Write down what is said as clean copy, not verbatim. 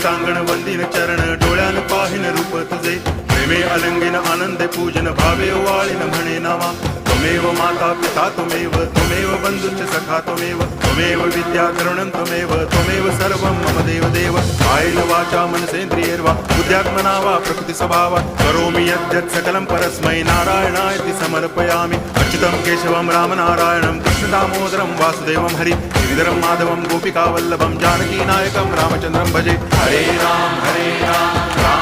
टांगण वंदिन चरण डोळ्यान पाहिन रूप तुझे प्रेमे अलंगिन आनंदे पूजन भावे वाळीन म्हणे नावा त्वमेव माता पिता त्वमेव बंधुश्च सखा त्वमेव विद्या करुणं त्वमेव सर्वं मम देव कायेन वाचा मनसेन्द्रियैर्वा बुद्ध्यात्मना वा प्रकृति स्वभावात् करोमि यद्यत् सकलं परस्मै नारायणायति समर्पयामि अच्युतं केशवं रामनारायणं कृष्णदामोदरं वासुदेवं हरि गिरिधरं माधवं गोपिकावल्लभं जानकीनायकं रामचन्द्रं भजे हरे राम